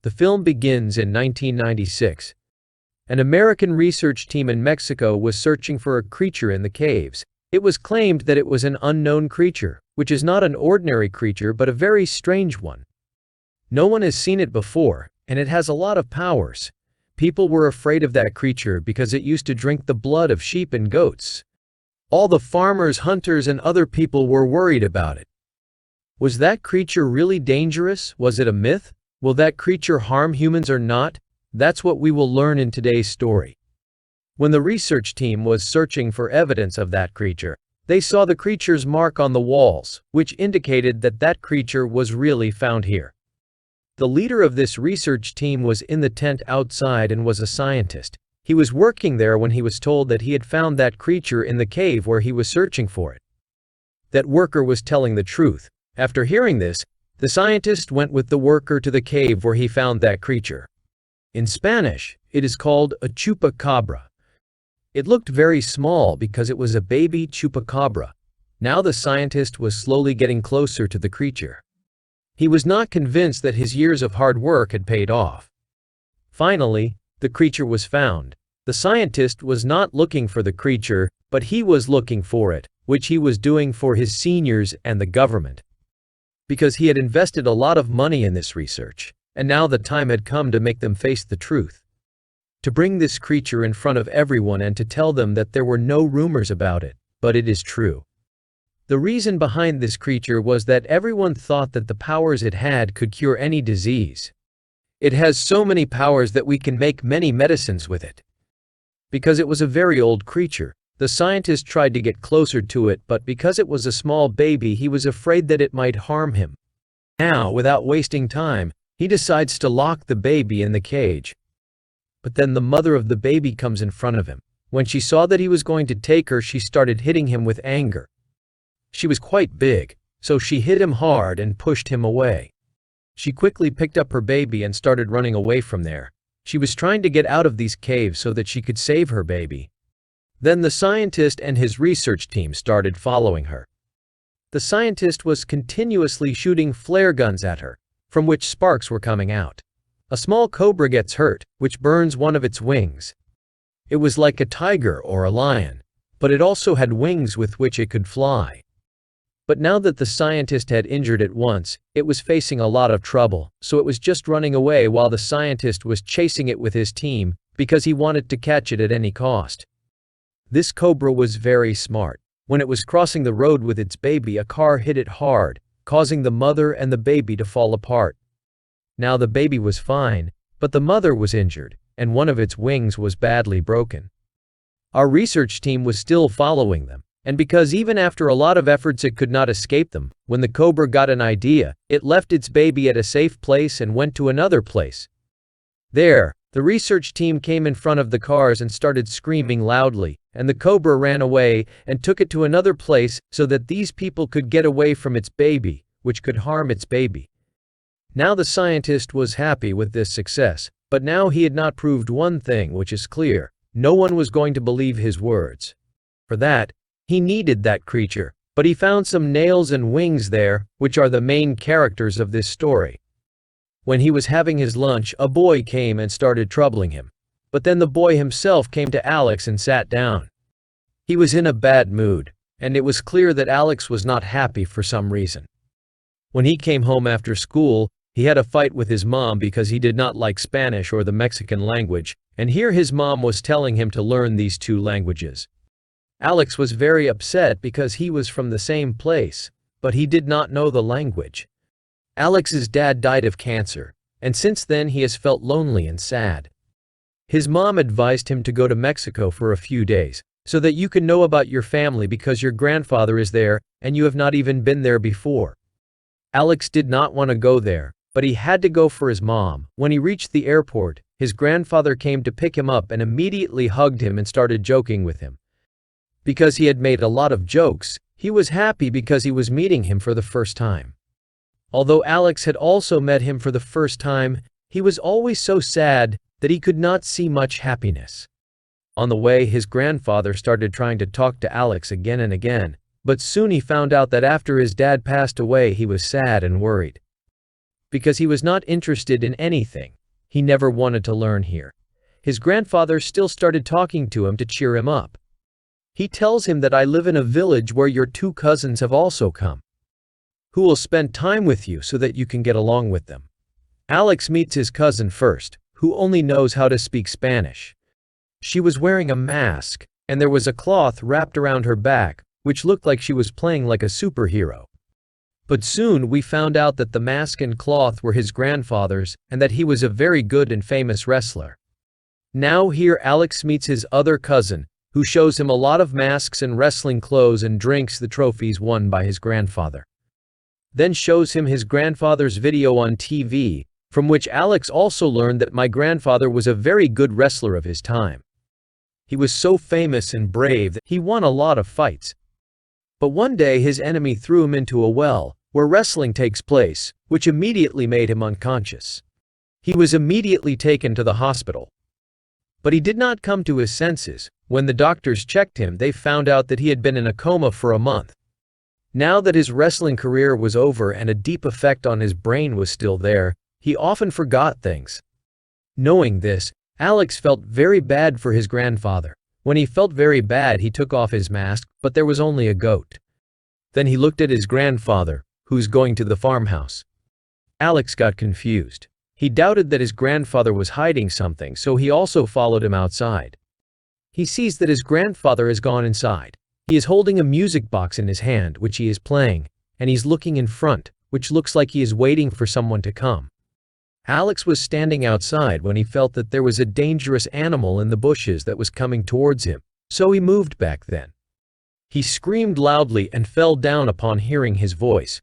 The film begins in 1996. An American research team in Mexico was searching for a creature in the caves. It was claimed that it was an unknown creature, which is not an ordinary creature but a very strange one. No one has seen it before, and it has a lot of powers. People were afraid of that creature because it used to drink the blood of sheep and goats. All the farmers, hunters, and other people were worried about it. Was that creature really dangerous? Was it a myth? Will that creature harm humans or not? That's what we will learn in today's story. When the research team was searching for evidence of that creature, they saw the creature's mark on the walls, which indicated that that creature was really found here. The leader of this research team was in the tent outside and was a scientist. He was working there when he was told that he had found that creature in the cave where he was searching for it. That worker was telling the truth. After hearing this, the scientist went with the worker to the cave where he found that creature. In Spanish, it is called a chupacabra. It looked very small because it was a baby chupacabra. Now the scientist was slowly getting closer to the creature. He was not convinced that his years of hard work had paid off. Finally, the creature was found. The scientist was not looking for the creature, but he was looking for it, which he was doing for his seniors and the government. Because he had invested a lot of money in this research, and now the time had come to make them face the truth. To bring this creature in front of everyone and to tell them that there were no rumors about it, but it is true. The reason behind this creature was that everyone thought that the powers it had could cure any disease. It has so many powers that we can make many medicines with it. Because it was a very old creature, the scientist tried to get closer to it, but because it was a small baby, he was afraid that it might harm him. Now, without wasting time, he decides to lock the baby in the cage. But then the mother of the baby comes in front of him. When she saw that he was going to take her, she started hitting him with anger. She was quite big, so she hit him hard and pushed him away. She quickly picked up her baby and started running away from there. She was trying to get out of these caves so that she could save her baby. Then the scientist and his research team started following her. The scientist was continuously shooting flare guns at her, from which sparks were coming out. A small cobra gets hurt, which burns one of its wings. It was like a tiger or a lion, but it also had wings with which it could fly. But now that the scientist had injured it once, it was facing a lot of trouble, so it was just running away while the scientist was chasing it with his team, because he wanted to catch it at any cost. This cobra was very smart. When it was crossing the road with its baby, a car hit it hard, causing the mother and the baby to fall apart. Now the baby was fine, but the mother was injured, and one of its wings was badly broken. Our research team was still following them. And because even after a lot of efforts it could not escape them, when the cobra got an idea, it left its baby at a safe place and went to another place. There, the research team came in front of the cars and started screaming loudly, and the cobra ran away and took it to another place so that these people could get away from its baby, which could harm its baby. Now the scientist was happy with this success, but now he had not proved one thing which is clear: no one was going to believe his words. For that, he needed that creature, but he found some nails and wings there, which are the main characters of this story. When he was having his lunch, a boy came and started troubling him. But then the boy himself came to Alex and sat down. He was in a bad mood, and it was clear that Alex was not happy for some reason. When he came home after school, he had a fight with his mom because he did not like Spanish or the Mexican language, and here his mom was telling him to learn these two languages. Alex was very upset because he was from the same place, but he did not know the language. Alex's dad died of cancer, and since then he has felt lonely and sad. His mom advised him to go to Mexico for a few days, so that you can know about your family because your grandfather is there and you have not even been there before. Alex did not want to go there, but he had to go for his mom. When he reached the airport, his grandfather came to pick him up and immediately hugged him and started joking with him. Because he had made a lot of jokes, he was happy because he was meeting him for the first time. Although Alex had also met him for the first time, he was always so sad that he could not see much happiness. On the way, his grandfather started trying to talk to Alex again and again, but soon he found out that after his dad passed away he was sad and worried. because he was not interested in anything. He never wanted to learn here. His grandfather still started talking to him to cheer him up. He tells him that I live in a village where your 2 cousins have also come, who will spend time with you so that you can get along with them. Alex meets his cousin first, who only knows how to speak Spanish. She was wearing a mask, and there was a cloth wrapped around her back, which looked like she was playing like a superhero. But soon we found out that the mask and cloth were his grandfather's and that he was a very good and famous wrestler. Now here Alex meets his other cousin, who shows him a lot of masks and wrestling clothes and drinks the trophies won by his grandfather. Then shows him his grandfather's video on TV, from which Alex also learned that my grandfather was a very good wrestler of his time. He was so famous and brave that he won a lot of fights. But one day his enemy threw him into a well, where wrestling takes place, which immediately made him unconscious. He was immediately taken to the hospital. But he did not come to his senses. When the doctors checked him, they found out that he had been in a coma for a month. Now that his wrestling career was over and a deep effect on his brain was still there, he often forgot things. Knowing this, Alex felt very bad for his grandfather. When he felt very bad, he took off his mask, but there was only a goat. Then he looked at his grandfather, who's going to the farmhouse. Alex got confused. He doubted that his grandfather was hiding something, so he also followed him outside. He sees that his grandfather has gone inside. He is holding a music box in his hand, which he is playing, and he's looking in front, which looks like he is waiting for someone to come. Alex was standing outside when he felt that there was a dangerous animal in the bushes that was coming towards him, so he moved back then. He screamed loudly and fell down upon hearing his voice.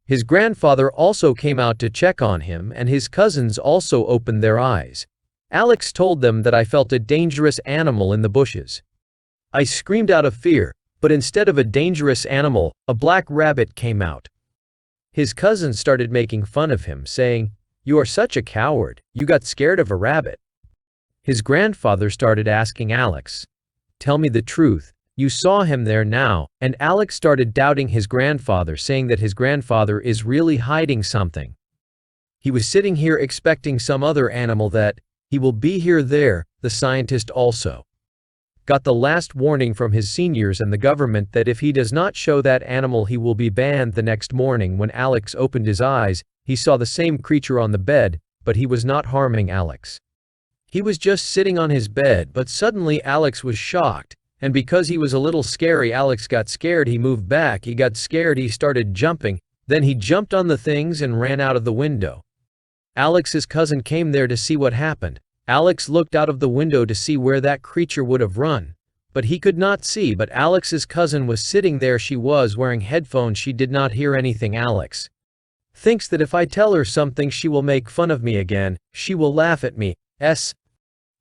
His grandfather also came out to check on him, and his cousins also opened their eyes. Alex told them that I felt a dangerous animal in the bushes. I screamed out of fear, but instead of a dangerous animal, a black rabbit came out. His cousins started making fun of him, saying, "You are such a coward, you got scared of a rabbit." His grandfather started asking Alex, "Tell me the truth, you saw him there now," and Alex started doubting his grandfather, saying that his grandfather is really hiding something. He was sitting here expecting some other animal that, he will be here there, the scientist also got the last warning from his seniors and the government that if he does not show that animal he will be banned. The next morning when Alex opened his eyes, he saw the same creature on the bed, but he was not harming Alex. He was just sitting on his bed, but suddenly Alex was shocked, and because he was a little scary, Alex got scared. He moved back, he got scared, he started jumping, then he jumped on the things and ran out of the window. Alex's cousin came there to see what happened. Alex looked out of the window to see where that creature would have run, but he could not see. But Alex's cousin was sitting there. She was wearing headphones. She did not hear anything. Alex thinks that if I tell her something she will make fun of me again, she will laugh at me.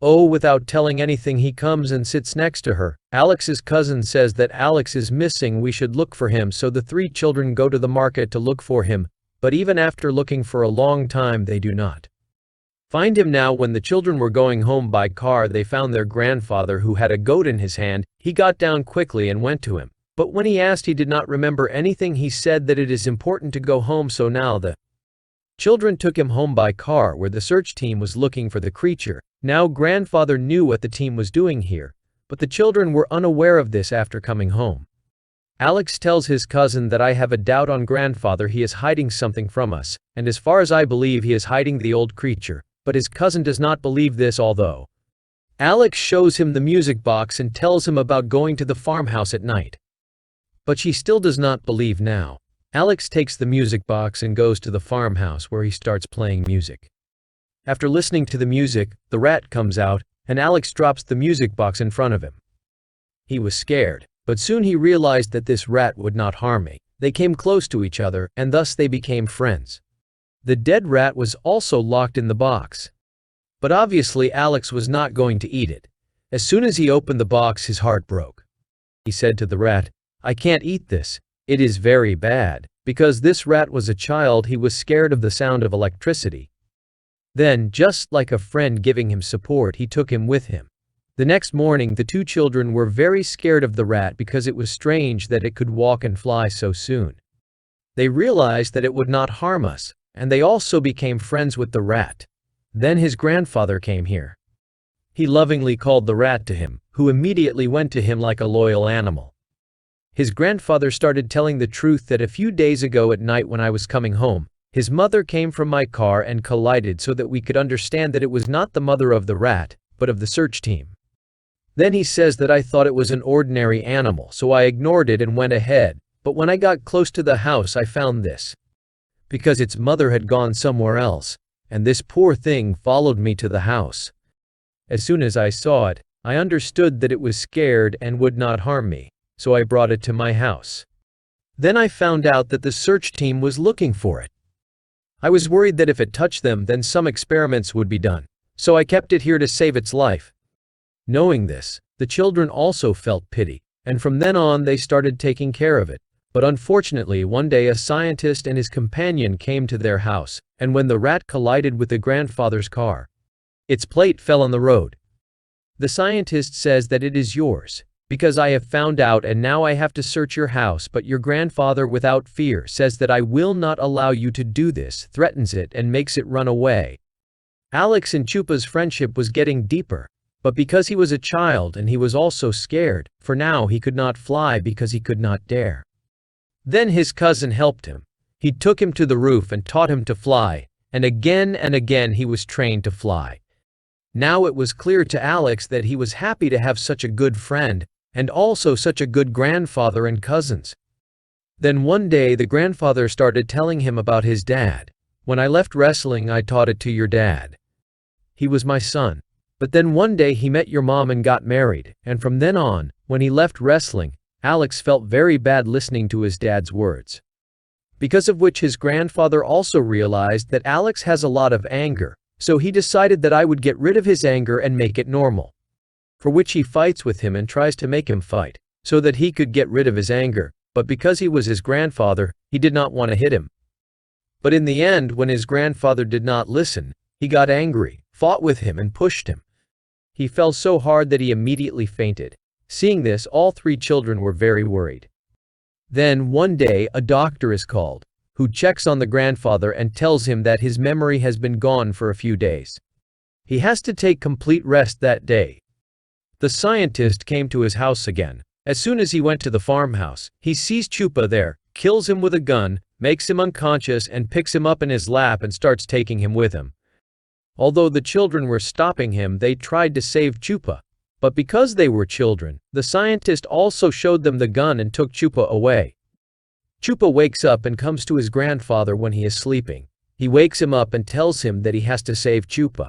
Without telling anything he comes and sits next to her. Alex's cousin says that Alex is missing, we should look for him, so the 3 children go to the market to look for him, but even after looking for a long time they do not find him. Now when the children were going home by car, they found their grandfather, who had a goat in his hand. He got down quickly and went to him, but when he asked he did not remember anything. He said that it is important to go home, so now the children took him home by car where the search team was looking for the creature. Now grandfather knew what the team was doing here, but the children were unaware of this after coming home. Alex tells his cousin that I have a doubt on grandfather, he is hiding something from us, and as far as I believe he is hiding the old creature, but his cousin does not believe this, although Alex shows him the music box and tells him about going to the farmhouse at night. But she still does not believe now. Alex takes the music box and goes to the farmhouse where he starts playing music. After listening to the music, the rat comes out, and Alex drops the music box in front of him. He was scared, but soon he realized that this rat would not harm me. They came close to each other, and thus they became friends. The dead rat was also locked in the box. But obviously Alex was not going to eat it. As soon as he opened the box, his heart broke. He said to the rat, "I can't eat this. It is very bad." Because this rat was a child, he was scared of the sound of electricity. Then, just like a friend giving him support, he took him with him. The next morning the 2 children were very scared of the rat because it was strange that it could walk and fly so soon. They realized that it would not harm us, and they also became friends with the rat. Then his grandfather came here. He lovingly called the rat to him, who immediately went to him like a loyal animal. His grandfather started telling the truth that a few days ago at night when I was coming home, his mother came from my car and collided so that we could understand that it was not the mother of the rat, but of the search team. Then he says that I thought it was an ordinary animal, so I ignored it and went ahead, but when I got close to the house I found this. Because its mother had gone somewhere else, and this poor thing followed me to the house. As soon as I saw it, I understood that it was scared and would not harm me, so I brought it to my house. Then I found out that the search team was looking for it. I was worried that if it touched them then some experiments would be done, so I kept it here to save its life. Knowing this, the children also felt pity, and from then on they started taking care of it. But unfortunately one day a scientist and his companion came to their house, and when the rat collided with the grandfather's car, its plate fell on the road. The scientist says that it is yours, because I have found out and now I have to search your house, but your grandfather without fear says that I will not allow you to do this, threatens it and makes it run away. Alex and Chupa's friendship was getting deeper, but because he was a child and he was also scared, for now he could not fly because he could not dare. Then his cousin helped him. He took him to the roof and taught him to fly, and again he was trained to fly. Now it was clear to Alex that he was happy to have such a good friend, and also such a good grandfather and cousins. Then one day the grandfather started telling him about his dad. When I left wrestling I taught it to your dad. He was my son. But then one day he met your mom and got married, and from then on, when he left wrestling, Alex felt very bad listening to his dad's words. Because of which his grandfather also realized that Alex has a lot of anger, so he decided that I would get rid of his anger and make it normal. For which he fights with him and tries to make him fight, so that he could get rid of his anger, but because he was his grandfather, he did not want to hit him. But in the end, when his grandfather did not listen, he got angry, fought with him and pushed him. He fell so hard that he immediately fainted. Seeing this, all three children were very worried. Then one day a doctor is called, who checks on the grandfather and tells him that his memory has been gone for a few days. He has to take complete rest that day. The scientist came to his house again. As soon as he went to the farmhouse, he sees Chupa there, kills him with a gun, makes him unconscious and picks him up in his lap and starts taking him with him. Although the children were stopping him, they tried to save Chupa. But because they were children, the scientist also showed them the gun and took Chupa away. Chupa wakes up and comes to his grandfather when he is sleeping. He wakes him up and tells him that he has to save Chupa.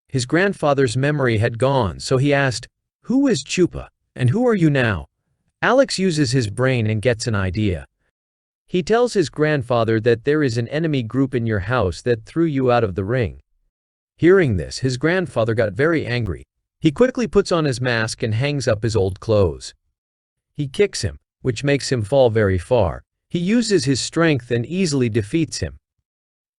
His grandfather's memory had gone, so he asked, "Who is Chupa, and who are you now?" Alex uses his brain and gets an idea. He tells his grandfather that there is an enemy group in your house that threw you out of the ring. Hearing this, his grandfather got very angry. He quickly puts on his mask and hangs up his old clothes. He kicks him, which makes him fall very far. He uses his strength and easily defeats him.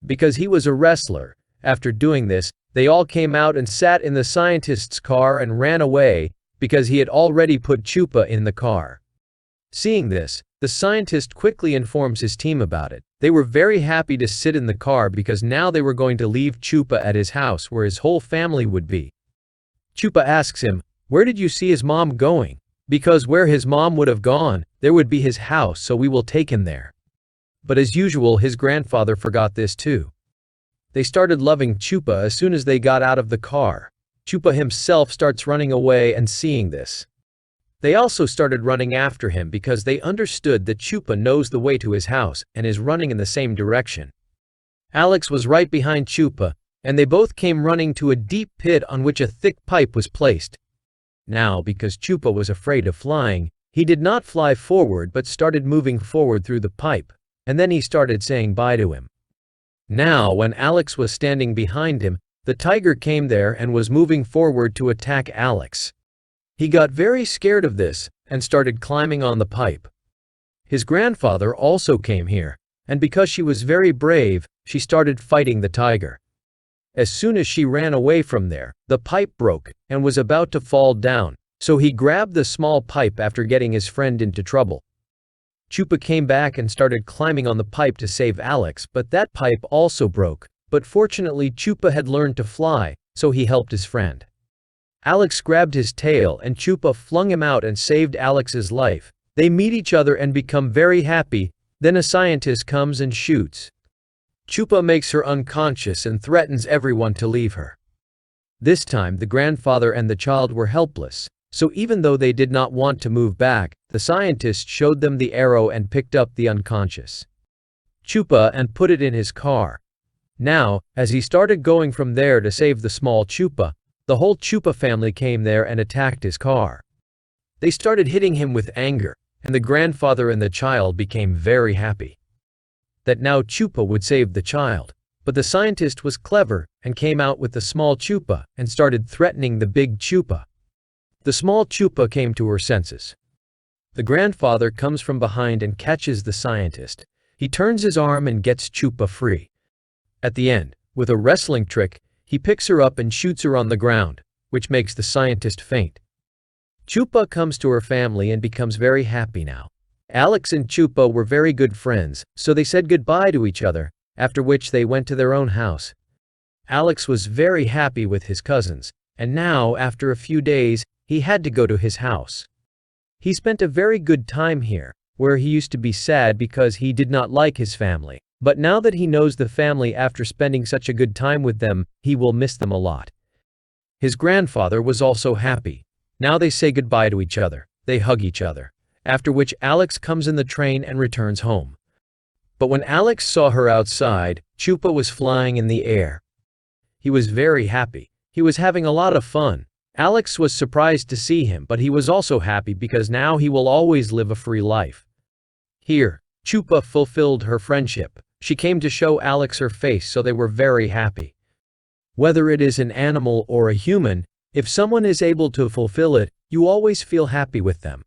Because he was a wrestler, after doing this, they all came out and sat in the scientist's car and ran away, because he had already put Chupa in the car. Seeing this, the scientist quickly informs his team about it. They were very happy to sit in the car because now they were going to leave Chupa at his house where his whole family would be. Chupa asks him, "Where did you see his mom going?" Because where his mom would have gone, there would be his house, so we will take him there. But as usual, his grandfather forgot this too. They started loving Chupa as soon as they got out of the car. Chupa himself starts running away, and seeing this, they also started running after him because they understood that Chupa knows the way to his house and is running in the same direction. Alex was right behind Chupa, and they both came running to a deep pit on which a thick pipe was placed. Now, because Chupa was afraid of flying, he did not fly forward but started moving forward through the pipe, and then he started saying bye to him. Now, when Alex was standing behind him, the tiger came there and was moving forward to attack Alex. He got very scared of this and started climbing on the pipe. His grandfather also came here, and because she was very brave, she started fighting the tiger. As soon as she ran away from there, the pipe broke and was about to fall down, so he grabbed the small pipe after getting his friend into trouble. Chupa came back and started climbing on the pipe to save Alex, but that pipe also broke. But fortunately Chupa had learned to fly, so he helped his friend. Alex grabbed his tail and Chupa flung him out and saved Alex's life. They meet each other and become very happy. Then a scientist comes and shoots. Chupa makes her unconscious and threatens everyone to leave her. This time the grandfather and the child were helpless, so even though they did not want to move back, the scientist showed them the arrow and picked up the unconscious Chupa and put it in his car. Now, as he started going from there to save the small Chupa, the whole Chupa family came there and attacked his car. They started hitting him with anger, and the grandfather and the child became very happy that now Chupa would save the child. But the scientist was clever and came out with the small Chupa and started threatening the big Chupa. The small Chupa came to her senses. The grandfather comes from behind and catches the scientist. He turns his arm and gets Chupa free. At the end, with a wrestling trick, he picks her up and shoots her on the ground, which makes the scientist faint. Chupa comes to her family and becomes very happy now. Alex and Chupa were very good friends, so they said goodbye to each other, after which they went to their own house. Alex was very happy with his cousins, and now, after a few days, he had to go to his house. He spent a very good time here, where he used to be sad because he did not like his family. But now that he knows the family after spending such a good time with them, he will miss them a lot. His grandfather was also happy. Now they say goodbye to each other. They hug each other. After which Alex comes in the train and returns home. But when Alex saw her outside, Chupa was flying in the air. He was very happy. He was having a lot of fun. Alex was surprised to see him, but he was also happy because now he will always live a free life. Here, Chupa fulfilled her friendship. She came to show Alex her face, so they were very happy. Whether it is an animal or a human, if someone is able to fulfill it, you always feel happy with them.